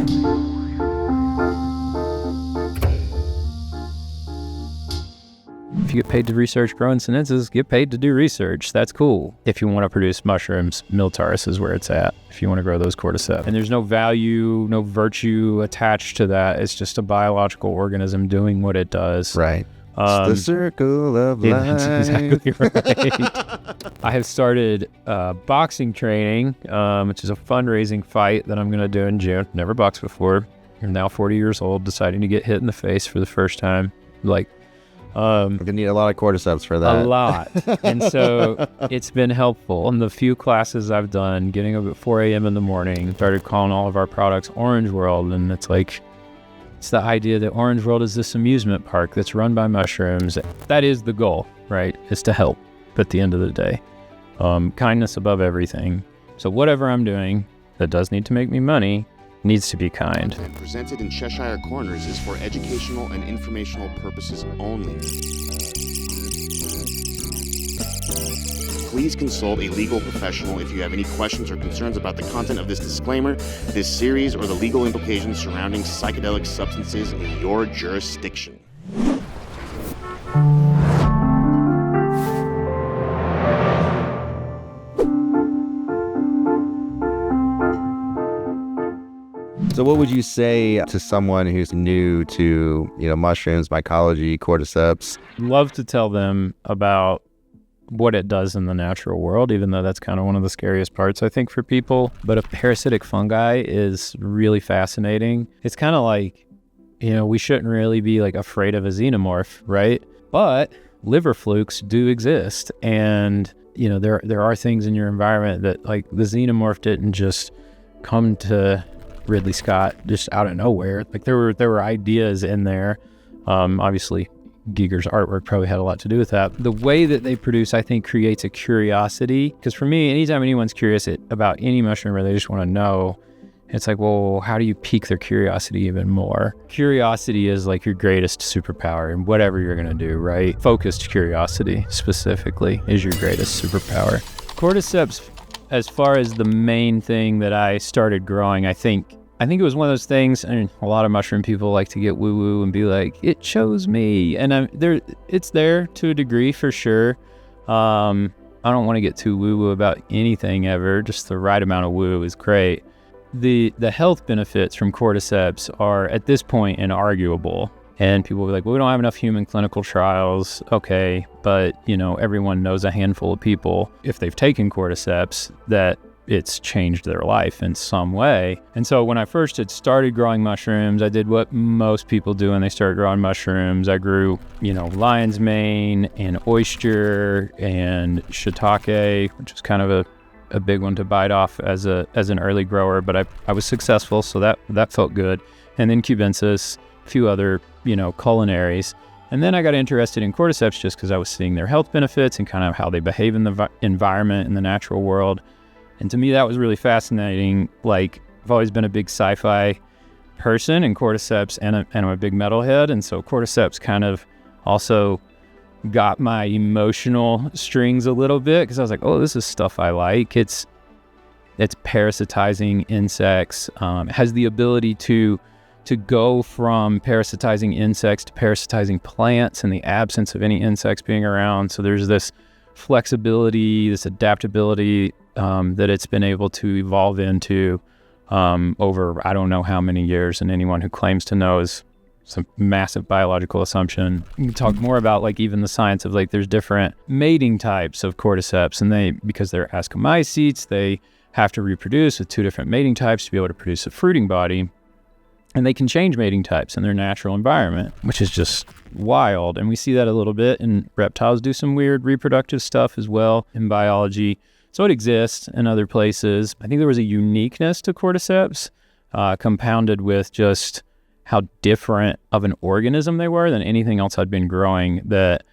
If you get paid to research growing Sinensis, get paid to do research. That's cool. If you want to produce mushrooms, Militaris is where it's at. If you want to grow those Cordyceps. And there's no value, no virtue attached to that. It's just a biological organism doing what it does. Right. It's the circle of life. That's exactly right. I have started boxing training, which is a fundraising fight that I'm going to do in June. Never boxed before. I'm now 40 years old, deciding to get hit in the face for the first time. Like, we're going to need a lot of cordyceps for that. A lot. And so it's been helpful. In the few classes I've done, getting up at 4 a.m. in the morning, started calling all of our products Orange World. And it's like, it's the idea that Orange World is this amusement park that's run by mushrooms. That is the goal, right? Is to help at the end of the day. Kindness above everything. So whatever I'm doing that does need to make me money needs to be kind. And presented in Cheshire Corners is for educational and informational purposes only. Please consult a legal professional if you have any questions or concerns about the content of this disclaimer, this series, or the legal implications surrounding psychedelic substances in your jurisdiction. So what would you say to someone who's new to, mushrooms, mycology, cordyceps? Love to tell them about what it does in the natural world, even though that's kind of one of the scariest parts, I think, for people. But a parasitic fungi is really fascinating. It's kind of like, we shouldn't really be like afraid of a xenomorph, right? But liver flukes do exist. And, there are things in your environment that, like, the xenomorph didn't just come to Ridley Scott just out of nowhere. Like, there were ideas in there. Obviously Giger's artwork probably had a lot to do with that. The way that they produce, I think, creates a curiosity, because for me, anytime anyone's curious about any mushroom or they just want to know, it's like, well, how do you pique their curiosity even more? Curiosity is like your greatest superpower in whatever you're going to do, right? Focused curiosity specifically is your greatest superpower. Cordyceps, as far as the main thing that I started growing, I think it was one of those things, and a lot of mushroom people like to get woo-woo and be like, it chose me. And it's there to a degree for sure. I don't want to get too woo-woo about anything ever. Just the right amount of woo is great. The health benefits from cordyceps are, at this point, inarguable. And people will be like, well, we don't have enough human clinical trials. Okay, but, everyone knows a handful of people, if they've taken cordyceps, that it's changed their life in some way. And so when I first had started growing mushrooms, I did what most people do when they start growing mushrooms. I grew, lion's mane and oyster and shiitake, which is kind of a big one to bite off as an early grower, but I was successful, so that felt good. And then cubensis, a few other, culinaries. And then I got interested in cordyceps just because I was seeing their health benefits and kind of how they behave in the environment in the natural world. And to me, that was really fascinating. Like, I've always been a big sci-fi person, and cordyceps, and I'm a big metalhead. And so cordyceps kind of also got my emotional strings a little bit, because I was like, oh, this is stuff I like. It's parasitizing insects. It has the ability to go from parasitizing insects to parasitizing plants in the absence of any insects being around. So there's this flexibility, this adaptability that it's been able to evolve into over I don't know how many years, and anyone who claims to know is some massive biological assumption. You can talk more about like even the science of like there's different mating types of cordyceps, and because they're ascomycetes, they have to reproduce with two different mating types to be able to produce a fruiting body. And they can change mating types in their natural environment, which is just wild. And we see that a little bit, and reptiles do some weird reproductive stuff as well in biology. So it exists in other places. I think there was a uniqueness to cordyceps, compounded with just how different of an organism they were than anything else I'd been growing, that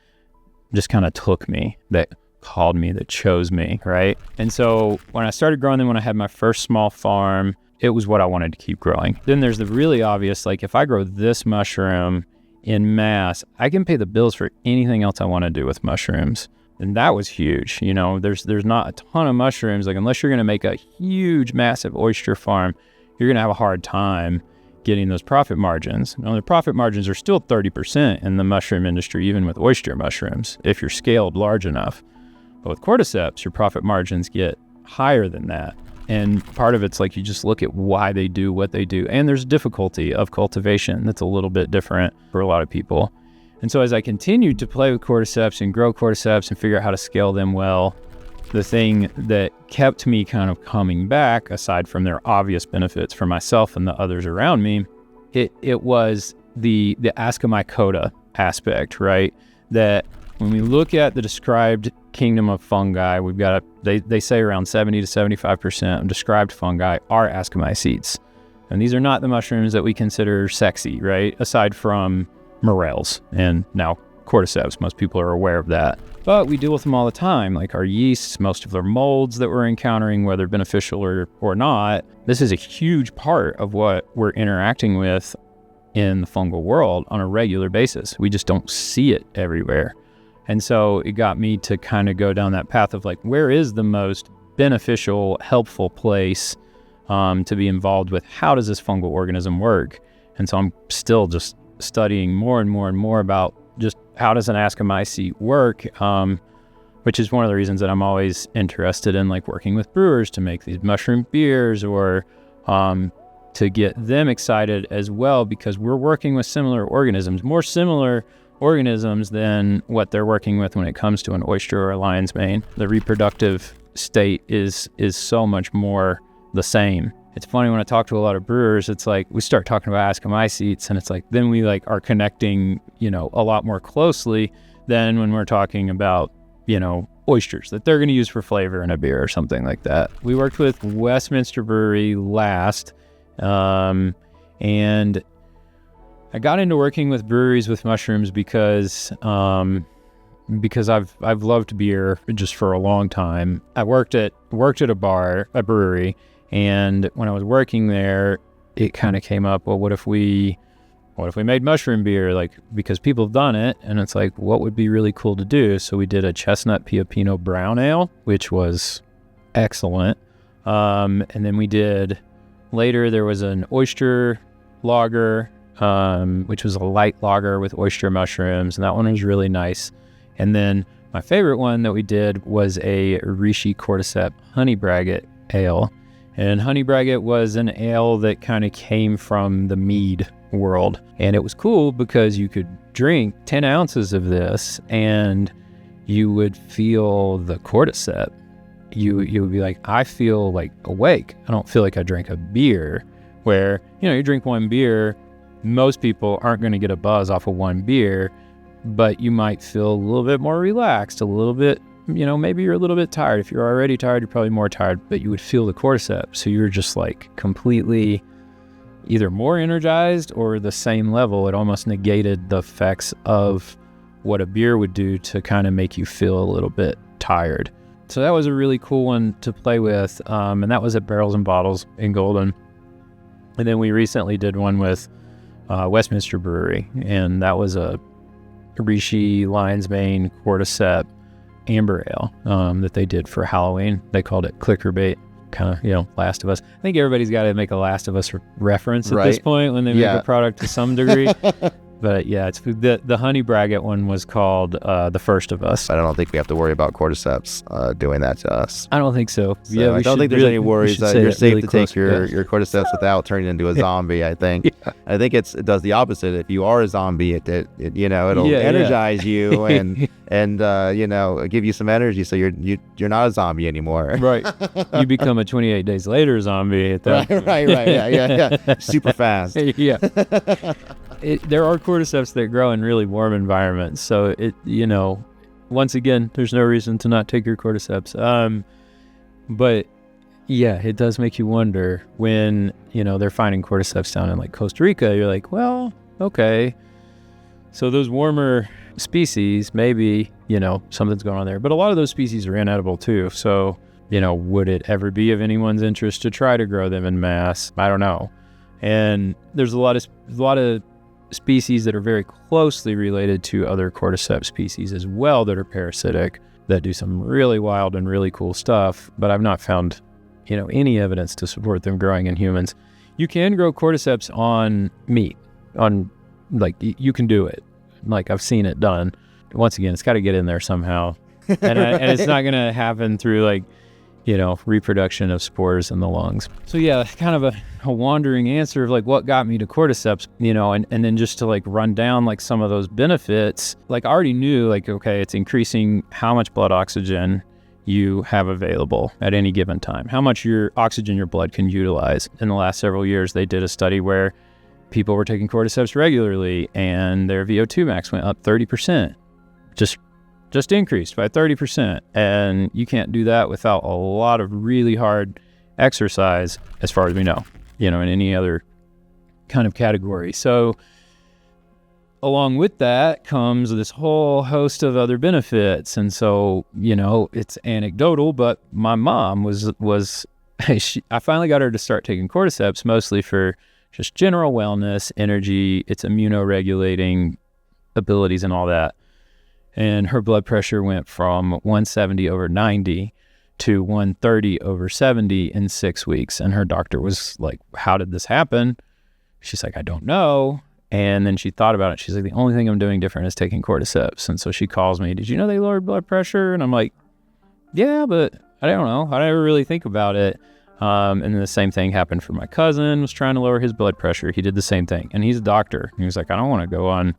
just kind of took me, that called me, that chose me, right? And so when I started growing them, when I had my first small farm, it was what I wanted to keep growing. Then there's the really obvious, like if I grow this mushroom in mass, I can pay the bills for anything else I want to do with mushrooms. And that was huge. There's not a ton of mushrooms. Like unless you're going to make a huge, massive oyster farm, you're going to have a hard time getting those profit margins. Now, the profit margins are still 30% in the mushroom industry, even with oyster mushrooms, if you're scaled large enough. But with cordyceps, your profit margins get higher than that. And part of it's like you just look at why they do what they do. And there's difficulty of cultivation that's a little bit different for a lot of people. And so as I continued to play with cordyceps and grow cordyceps and figure out how to scale them well, the thing that kept me kind of coming back, aside from their obvious benefits for myself and the others around me, it was the Ascomycota aspect, right? That when we look at the described kingdom of fungi, we've got, they say around 70 to 75% of described fungi are Ascomycetes. And these are not the mushrooms that we consider sexy, right? Aside from morels and now cordyceps. Most people are aware of that. But we deal with them all the time, like our yeasts, most of their molds that we're encountering, whether beneficial or not. This is a huge part of what we're interacting with in the fungal world on a regular basis. We just don't see it everywhere. And so it got me to kind of go down that path of like, where is the most beneficial, helpful place to be involved with? How does this fungal organism work? And so I'm still just studying more and more and more about just how does an Ascomycete work, which is one of the reasons that I'm always interested in like working with brewers to make these mushroom beers or to get them excited as well, because we're working with similar organisms, more similar organisms than what they're working with when it comes to an oyster or a lion's mane. The reproductive state is so much more the same. It's funny when I talk to a lot of brewers, it's like we start talking about Ascomycetes and it's like then we like are connecting, a lot more closely than when we're talking about, oysters that they're going to use for flavor in a beer or something like that. We worked with Westminster Brewery last, and I got into working with breweries with mushrooms because I've loved beer just for a long time. I worked at a brewery. And when I was working there, it kind of came up, well, what if we made mushroom beer? Like, because people have done it, and it's like, what would be really cool to do? So we did a chestnut Piopino brown ale, which was excellent. And then later there was an oyster lager, which was a light lager with oyster mushrooms, and that one was really nice. And then my favorite one that we did was a Reishi Cordyceps honey braggot ale. And honey braggot was an ale that kind of came from the mead world. And it was cool because you could drink 10 ounces of this and you would feel the cordyceps. You would be like, I feel like awake. I don't feel like I drank a beer. Where, you drink one beer, most people aren't going to get a buzz off of one beer, but you might feel a little bit more relaxed, a little bit, maybe you're a little bit tired. If you're already tired, you're probably more tired, but you would feel the cordyceps. So you're just like completely either more energized or the same level. It almost negated the effects of what a beer would do to kind of make you feel a little bit tired. So that was a really cool one to play with. And that was at Barrels and Bottles in Golden. And then we recently did one with Westminster Brewery, and that was a Reishi Lion's Mane Cordyceps amber ale that they did for Halloween. They called it Clickerbait, kind of, Last of Us. I think everybody's got to make a Last of Us reference at this point when they make a product to some degree. But yeah, it's the honey braggot one was called The First of Us. I don't think we have to worry about cordyceps doing that to us. I don't think so. Yeah, I don't think there's any worries that you're safe really to take your cordyceps without turning into a zombie. I think. I think it does the opposite. If you are a zombie, it'll energize you and give you some energy, so you're not a zombie anymore. Right. You become a 28 days later zombie at that. Right. Yeah. Super fast. Yeah. There are cordyceps that grow in really warm environments. So once again, there's no reason to not take your cordyceps. But yeah, it does make you wonder when, they're finding cordyceps down in like Costa Rica. You're like, well, okay. So those warmer species, maybe, something's going on there. But a lot of those species are inedible too. So, would it ever be of anyone's interest to try to grow them in mass? I don't know. And there's a lot of species that are very closely related to other cordyceps species as well that are parasitic, that do some really wild and really cool stuff, but I've not found, any evidence to support them growing in humans. You can grow cordyceps on meat, you can do it. Like, I've seen it done. Once again, it's got to get in there somehow. And it's not going to happen through reproduction of spores in the lungs. So yeah, kind of a wandering answer of what got me to cordyceps, and then just to run down some of those benefits. I already knew okay, it's increasing how much blood oxygen you have available at any given time, how much your oxygen your blood can utilize. In the last several years, they did a study where people were taking cordyceps regularly and their VO2 max went up 30%, just increased by 30%. And you can't do that without a lot of really hard exercise, as far as we know, in any other kind of category. So along with that comes this whole host of other benefits. And so, it's anecdotal, but my mom I finally got her to start taking cordyceps, mostly for just general wellness, energy, its immunoregulating abilities and all that. And her blood pressure went from 170/90 to 130/70 in 6 weeks. And her doctor was like, how did this happen? She's like, I don't know. And then she thought about it. She's like, the only thing I'm doing different is taking cordyceps. And so she calls me, did you know they lowered blood pressure? And I'm like, yeah, but I don't know. I never really think about it. And then the same thing happened for my cousin, was trying to lower his blood pressure. He did the same thing. And he's a doctor. He was like, I don't want to go on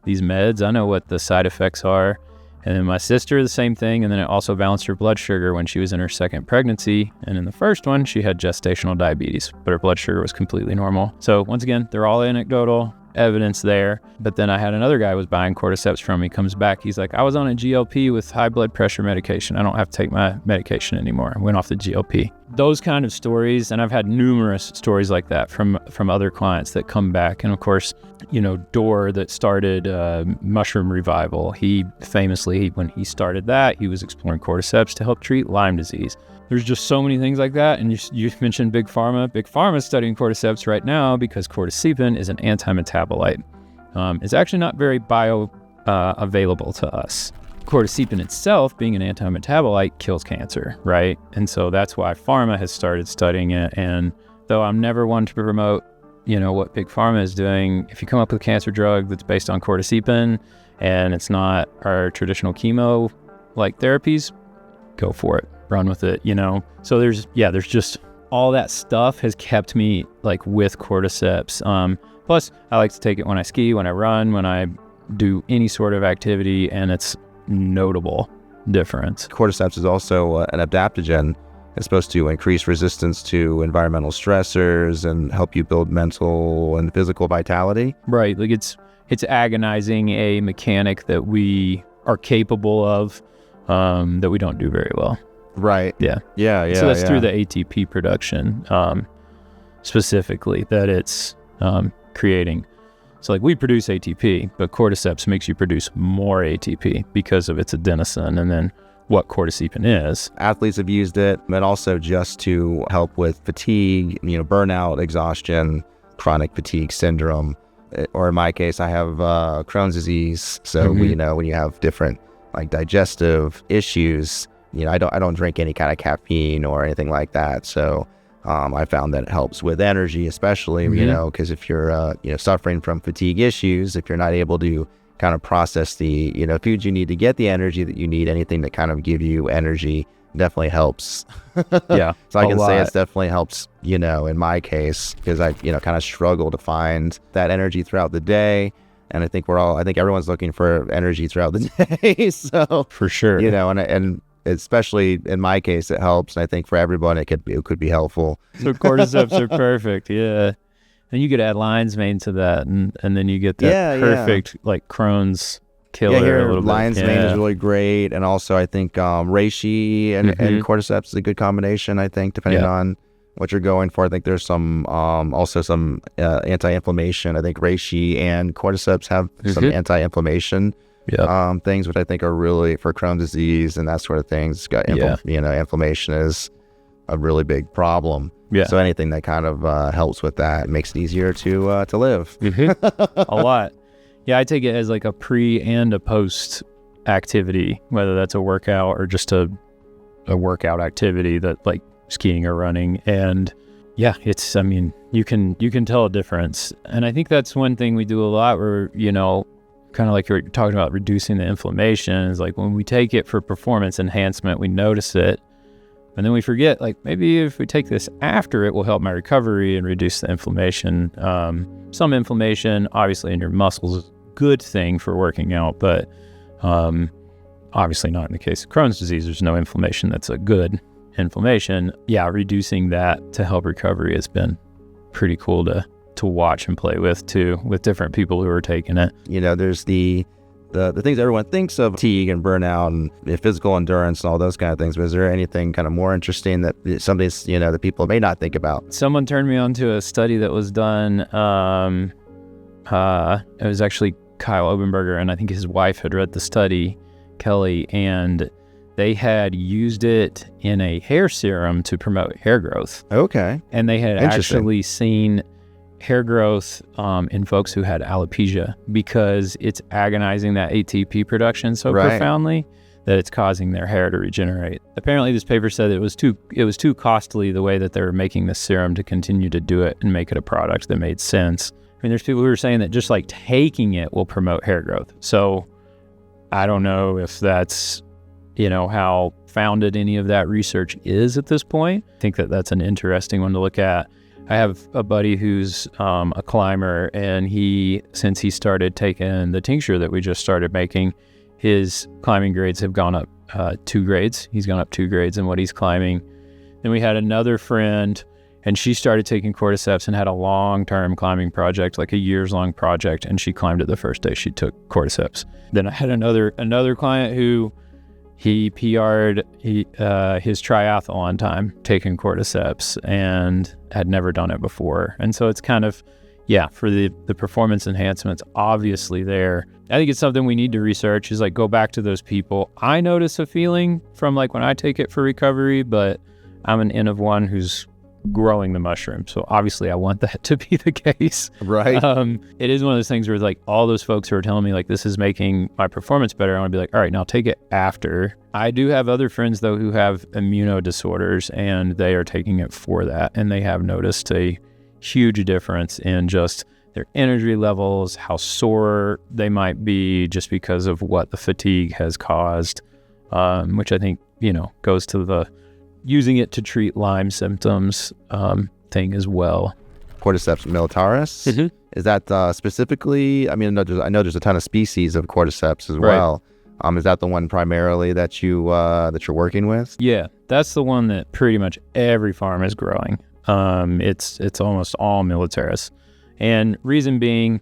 these meds. I know what the side effects are. And then my sister, the same thing. And then it also balanced her blood sugar when she was in her second pregnancy. And in the first one, she had gestational diabetes, but her blood sugar was completely normal. So once again, they're all anecdotal evidence there. But then I had another guy who was buying cordyceps from me, comes back. He's like, I was on a GLP with high blood pressure medication. I don't have to take my medication anymore. I went off the GLP. Those kind of stories. And I've had numerous stories like that from other clients that come back. And of course, Dorr, that started Mushroom Revival, he famously, when he started that, he was exploring cordyceps to help treat Lyme disease. There's just so many things like that. And you mentioned Big Pharma. Big Pharma is studying cordyceps right now because cordycepin is an anti-metabolite. It's actually not very bioavailable to us. Cordycepin itself, being an anti-metabolite, kills cancer, right? And so that's why Pharma has started studying it. And though I'm never one to promote, what Big Pharma is doing, if you come up with a cancer drug that's based on cordycepin and it's not our traditional chemo therapies, go for it. Run with it, So there's just all that stuff has kept me with cordyceps. Plus, I like to take it when I ski, when I run, when I do any sort of activity, and it's notable difference. Cordyceps is also an adaptogen. It's supposed to increase resistance to environmental stressors and help you build mental and physical vitality. Right, it's agonizing a mechanic that we are capable of, that we don't do very well. Right. Yeah. So that's through the ATP production, specifically, that it's creating. So we produce ATP, but cordyceps makes you produce more ATP because of its adenosine and then what cordycepin is. Athletes have used it, but also just to help with fatigue, burnout, exhaustion, chronic fatigue syndrome. Or in my case, I have Crohn's disease. So when you have different digestive issues, I don't drink any kind of caffeine or anything like that. So I found that it helps with energy, especially, because if you're, suffering from fatigue issues, if you're not able to kind of process the, foods you need to get the energy that you need, anything that kind of give you energy definitely helps. Yeah. So I can say it's definitely helps, in my case, because I, kind of struggle to find that energy throughout the day. And I think everyone's looking for energy throughout the day. So for sure, and especially in my case, it helps. And I think for everyone, it could be helpful. So cordyceps are perfect. Yeah. And you could add lion's mane to that. And then you get that perfect, Crohn's killer. Yeah, a little lion's bit. mane is really great. And also I think reishi and cordyceps is a good combination, I think, depending on what you're going for. I think there's some, also some anti-inflammation. I think reishi and cordyceps have some anti-inflammation things, which I think are really for Crohn's disease and that sort of things. It's got inflammation is a really big problem. Yeah. So anything that kind of helps with that makes it easier to live. A lot. Yeah, I take it as a pre and a post activity, whether that's a workout or just a workout activity that skiing or running. And Yeah, it's, I mean, you can tell a difference. And I think that's one thing we do a lot where, you know, kind of like you're talking about reducing the inflammation, is like when we take it for performance enhancement, we notice it, and then we forget, like, maybe if we take this after, it will help my recovery and reduce the inflammation. Some inflammation, obviously, in your muscles is a good thing for working out, but obviously not in the case of Crohn's disease. There's no inflammation that's a good inflammation. Yeah, reducing that to help recovery has been pretty cool to watch and play with too, with different people who are taking it. You know, there's the things everyone thinks of, fatigue and burnout and physical endurance and all those kind of things. But is there anything kind of more interesting that somebody's, you know, that people may not think about? Someone turned me on to a study that was done. It was actually Kyle Obenberger, and I think his wife had read the study, Kelly, and they had used it in a hair serum to promote hair growth. Okay. And they had actually seen hair growth in folks who had alopecia, because it's agonizing that ATP production so profoundly that it's causing their hair to regenerate. Apparently, this paper said it was too costly the way that they were making the serum to continue to do it and make it a product that made sense. I mean, there's people who are saying that just like taking it will promote hair growth. So I don't know if that's, you know, how founded any of that research is at this point. I think that that's an interesting one to look at. I have a buddy who's a climber, and since he started taking the tincture that we just started making, his climbing grades have gone up 2 grades. He's gone up 2 grades in what he's climbing. Then we had another friend, and she started taking Cordyceps and had a long-term climbing project, like a years-long project, and she climbed it the first day she took Cordyceps. Then I had another client who he PR'd his triathlon time taking Cordyceps and had never done it before. And so it's kind of, yeah, for the performance enhancements, obviously there. I think it's something we need to research, is like go back to those people. I notice a feeling from like when I take it for recovery, but I'm an N of 1 who's growing the mushroom. So obviously I want that to be the case. Right. It is one of those things where like all those folks who are telling me like this is making my performance better, I want to be like, all right, now take it after. I do have other friends though who have immunodisorders, and they are taking it for that. And they have noticed a huge difference in just their energy levels, how sore they might be just because of what the fatigue has caused, which I think, you know, goes to the using it to treat Lyme symptoms thing as well. Cordyceps militaris? Mm-hmm. Is that specifically, I mean, I know there's a ton of species of Cordyceps as well. Is that the one primarily that you're working with? Yeah, that's the one that pretty much every farm is growing. It's almost all militaris. And reason being,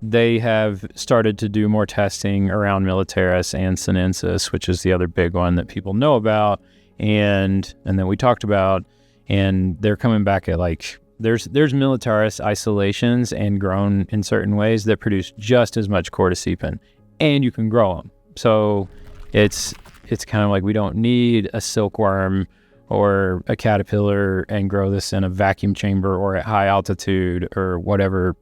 they have started to do more testing around militaris and Sinensis, which is the other big one that people know about. And then we talked about, and they're coming back at like, there's militaris isolations and grown in certain ways that produce just as much cordycepin, and you can grow them. So it's kind of like we don't need a silkworm or a caterpillar and grow this in a vacuum chamber or at high altitude or whatever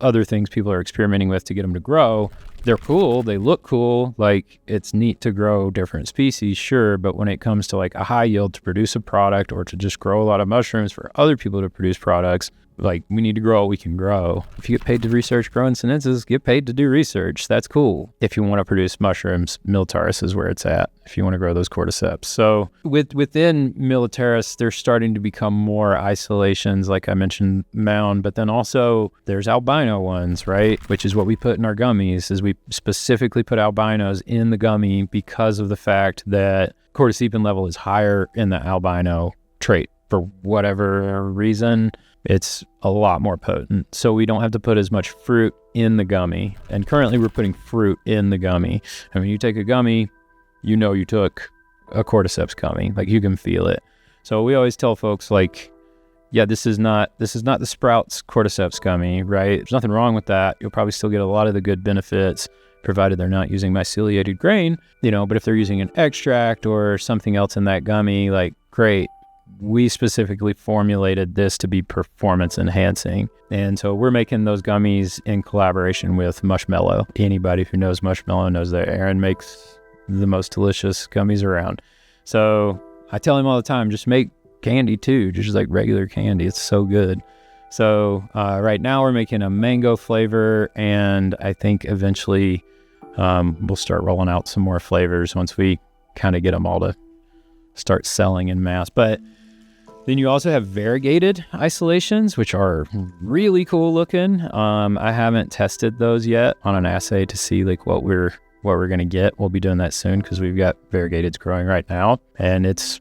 other things people are experimenting with to get them to grow. They're cool, they look cool, like it's neat to grow different species, sure, but when it comes to like a high yield to produce a product or to just grow a lot of mushrooms for other people to produce products, like we need to grow what we can grow. If you get paid to research growing Sinensis, get paid to do research. That's cool. If you want to produce mushrooms, militaris is where it's at, if you want to grow those cordyceps. So within militaris, there's starting to become more isolations, like I mentioned, mound, but then also there's albino ones, right? Which is what we put in our gummies, is we specifically put albinos in the gummy because of the fact that cordycepin level is higher in the albino trait. For whatever reason, it's a lot more potent. So we don't have to put as much fruit in the gummy. And currently we're putting fruit in the gummy. I mean, you take a gummy, you know you took a cordyceps gummy. Like you can feel it. So we always tell folks like, yeah, this is not the Sprouts cordyceps gummy, right? There's nothing wrong with that. You'll probably still get a lot of the good benefits, provided they're not using myceliated grain, but if they're using an extract or something else in that gummy, like great. We specifically formulated this to be performance enhancing. And so we're making those gummies in collaboration with Mushmallow. Anybody who knows Mushmallow knows that Aaron makes the most delicious gummies around. So I tell him all the time, just make candy too, just like regular candy. It's so good. So right now we're making a mango flavor, and I think eventually we'll start rolling out some more flavors once we kind of get them all to start selling in mass. But then you also have variegated isolations, which are really cool looking. I haven't tested those yet on an assay to see like what we're going to get. We'll be doing that soon because we've got variegateds growing right now, and it's,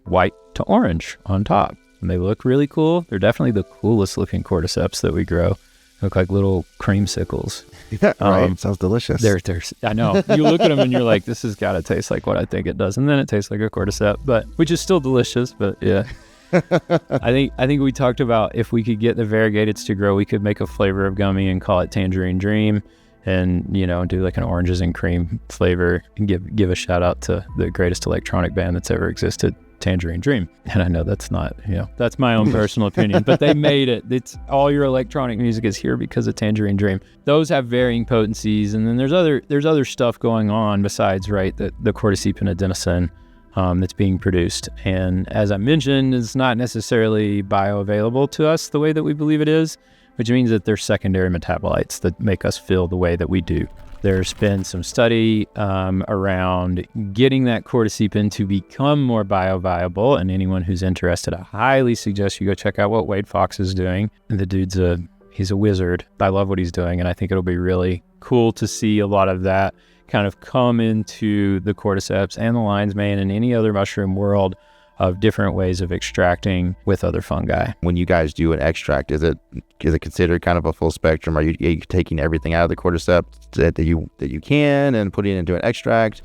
white to orange on top. And they look really cool. They're definitely the coolest looking cordyceps that we grow. They look like little creamsicles. Yeah, right. Sounds delicious. They're I know. You look at them and you're like, this has got to taste like what I think it does. And then it tastes like a cordyceps, which is still delicious. But yeah, I think we talked about if we could get the variegateds to grow, we could make a flavor of gummy and call it Tangerine Dream, and do like an oranges and cream flavor, and give a shout out to the greatest electronic band that's ever existed, Tangerine Dream. And I know that's not, that's my own personal opinion, but they made it. It's all your electronic music is here because of Tangerine Dream. Those have varying potencies, and then there's other stuff going on besides, right, the cordyceps and adenosine that's being produced. And as I mentioned, it's not necessarily bioavailable to us the way that we believe it is, which means that there's secondary metabolites that make us feel the way that we do. There's been some study around getting that cordycepin to become more bioavailable, and anyone who's interested, I highly suggest you go check out what Wade Fox is doing. And the dude's he's a wizard. I love what he's doing, and I think it'll be really cool to see a lot of that kind of come into the cordyceps and the lion's mane and any other mushroom world of different ways of extracting with other fungi. When you guys do an extract, is it considered kind of a full spectrum? Are you taking everything out of the cordyceps that you can and putting it into an extract?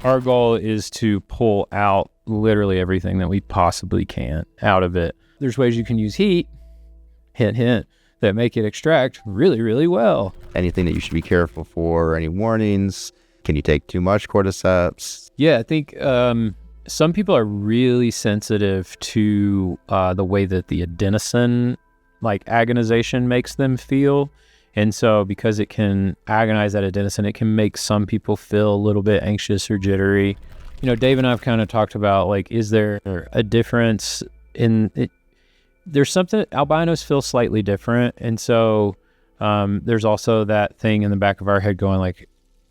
Our goal is to pull out literally everything that we possibly can out of it. There's ways you can use heat, hint, hint, that make it extract really, really well. Anything that you should be careful for? Any warnings? Can you take too much cordyceps? Yeah, I think some people are really sensitive to the way that the adenosine agonization makes them feel. And so because it can agonize that adenosine, it can make some people feel a little bit anxious or jittery. Dave and I have kind of talked about, is there a difference in it? There's something, albinos feel slightly different. And so there's also that thing in the back of our head going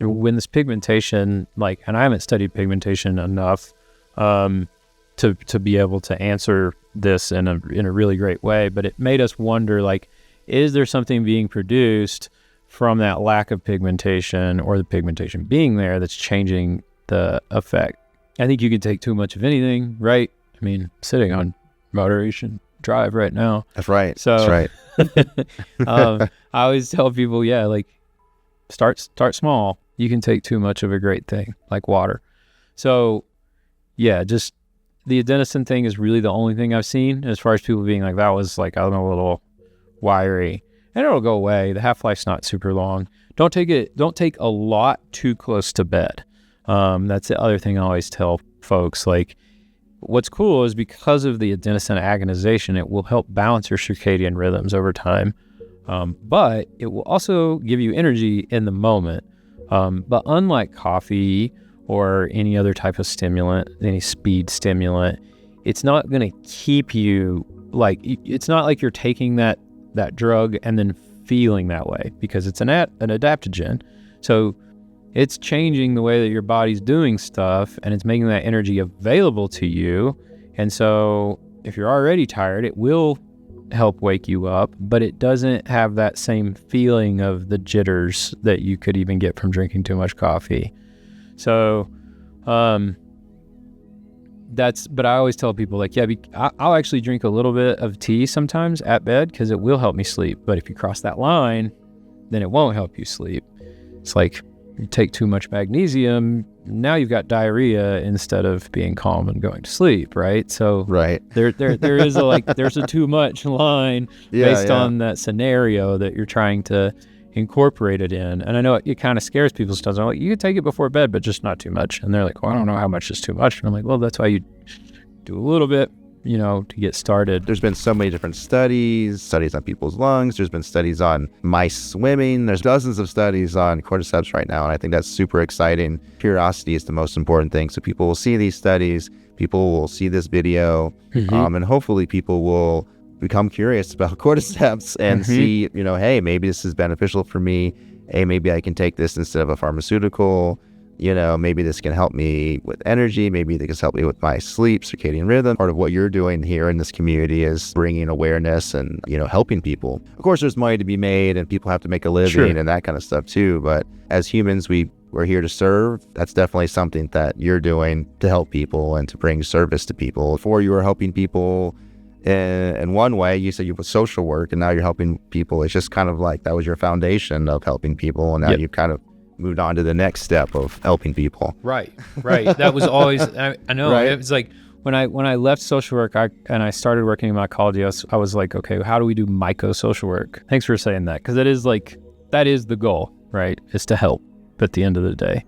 when this pigmentation, and I haven't studied pigmentation enough to be able to answer this in a really great way, but it made us wonder, is there something being produced from that lack of pigmentation or the pigmentation being there that's changing the effect? I think you can take too much of anything, right? I mean, sitting on moderation drive right now. That's right. So that's right. I always tell people, start small. You can take too much of a great thing like water. So yeah, just the adenosine thing is really the only thing I've seen as far as people being that was I'm a little wiry, and it'll go away. The half-life's not super long. Don't take a lot too close to bed. That's the other thing I always tell folks. What's cool is because of the adenosine agonization, it will help balance your circadian rhythms over time, but it will also give you energy in the moment. But unlike coffee or any other type of stimulant, any speed stimulant, it's not going to keep you it's not like you're taking that drug and then feeling that way, because it's an adaptogen. So it's changing the way that your body's doing stuff, and it's making that energy available to you. And so if you're already tired, it will help wake you up, but it doesn't have that same feeling of the jitters that you could even get from drinking too much coffee. So but I always tell people I'll actually drink a little bit of tea sometimes at bed because it will help me sleep. But if you cross that line, then it won't help you sleep. It's you take too much magnesium, now you've got diarrhea instead of being calm and going to sleep, right? So right. there is there's a too much line based on that scenario that you're trying to incorporate it in. And I know it kind of scares people sometimes. I'm you can take it before bed, but just not too much. And they're well, I don't know how much is too much. And I'm well, that's why you do a little bit to get started. There's been so many different studies on people's lungs. There's been studies on mice swimming. There's dozens of studies on cordyceps right now, and I think that's super exciting. Curiosity is the most important thing. So people will see these studies, people will see this video, and hopefully people will become curious about cordyceps and see, hey, maybe this is beneficial for me. Hey, maybe I can take this instead of a pharmaceutical. Maybe this can help me with energy. Maybe this can help me with my sleep, circadian rhythm. Part of what you're doing here in this community is bringing awareness and, helping people. Of course, there's money to be made and people have to make a living and that kind of stuff too. But as humans, we're here to serve. That's definitely something that you're doing to help people and to bring service to people. Before you were helping people in one way, you said you put social work, and now you're helping people. It's just kind of like that was your foundation of helping people, and now you've kind of moved on to the next step of helping people. Right. That was always, I know, right? It was like when I left social work and I started working in mycology, I was like, okay, how do we do myco-social work? Thanks for saying that, because that is the goal, right? Is to help at the end of the day.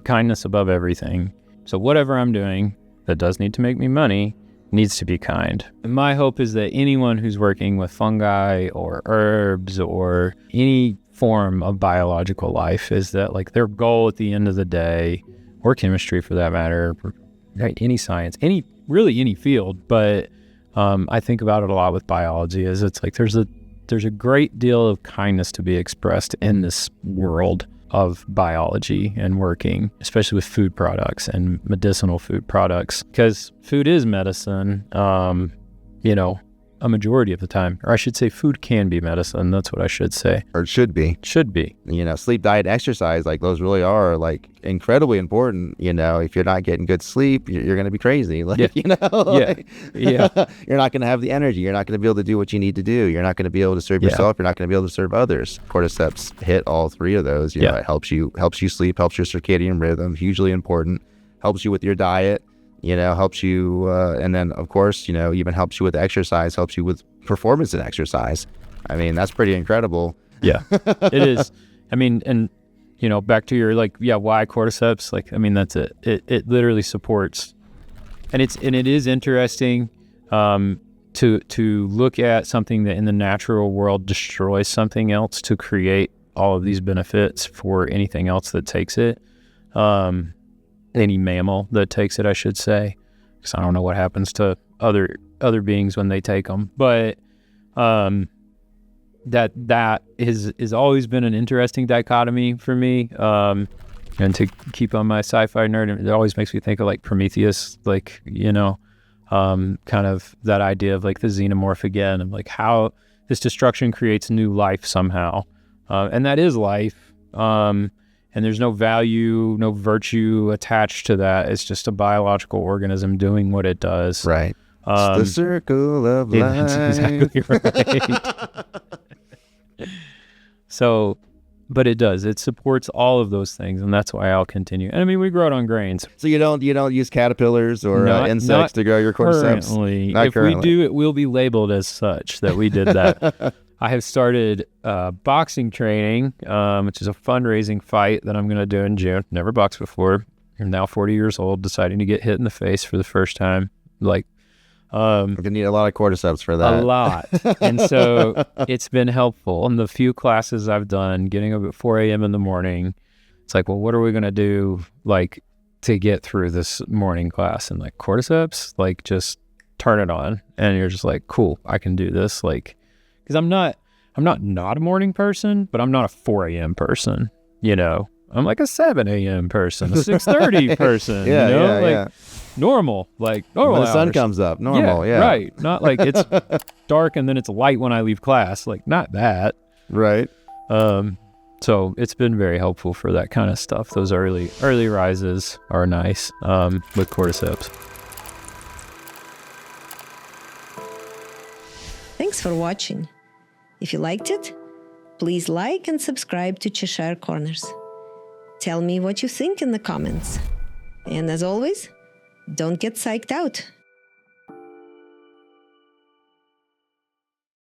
Kindness above everything. So whatever I'm doing that does need to make me money needs to be kind. And my hope is that anyone who's working with fungi or herbs or any form of biological life is that like their goal at the end of the day, or chemistry for that matter, right, any science, any field, but I think about it a lot with biology, is it's like there's a great deal of kindness to be expressed in this world of biology and working, especially with food products and medicinal food products, because food is medicine, a majority of the time. Or I should say food can be medicine. That's what I should say. Or it should be. Should be. Sleep, diet, exercise, like those really are like incredibly important. If you're not getting good sleep, you're going to be crazy. Like, you're not going to have the energy. You're not going to be able to do what you need to do. You're not going to be able to serve yourself. You're not going to be able to serve others. Cordyceps hit all three of those. It helps you sleep, helps your circadian rhythm, hugely important, helps you with your diet. Helps you, and then of course, even helps you with exercise, helps you with performance in exercise. I mean, that's pretty incredible. Yeah, it is. I mean, and back to your why cordyceps? That's it. It literally supports, and it is interesting to look at something that in the natural world destroys something else to create all of these benefits for anything else that takes it. Any mammal that takes it, I should say, because I don't know what happens to other beings when they take them. But that is always been an interesting dichotomy for me. And to keep on my sci-fi nerd, it always makes me think of like Prometheus, kind of that idea of like the xenomorph again, and like how this destruction creates new life somehow, and that is life. And there's no value, no virtue attached to that. It's just a biological organism doing what it does. Right. It's the circle of life. That's exactly right. So, but it does. It supports all of those things, and that's why I'll continue. And I mean, we grow it on grains. So you don't use caterpillars or insects to grow your cordyceps? Currently. If we do, it will be labeled as such that we did that. I have started boxing training, which is a fundraising fight that I'm going to do in June. Never boxed before. I'm now 40 years old, deciding to get hit in the face for the first time. We're going to need a lot of cordyceps for that. A lot. And so it's been helpful. In the few classes I've done, getting up at 4 a.m. in the morning, it's like, well, what are we going to do to get through this morning class? And like cordyceps, just turn it on. And you're just like, cool, I can do this. Because I'm not a morning person, but I'm not a 4 a.m. person, I'm like a 7 a.m. person, a 6:30 person, normal, normal when the sun hours. comes up, normal, right. Not like it's dark and then it's light when I leave class, not that. Right. So it's been very helpful for that kind of stuff. Those early rises are nice with cordyceps. Thanks for watching. If you liked it, please like and subscribe to Cheshire Corners. Tell me what you think in the comments. And as always, don't get psyched out.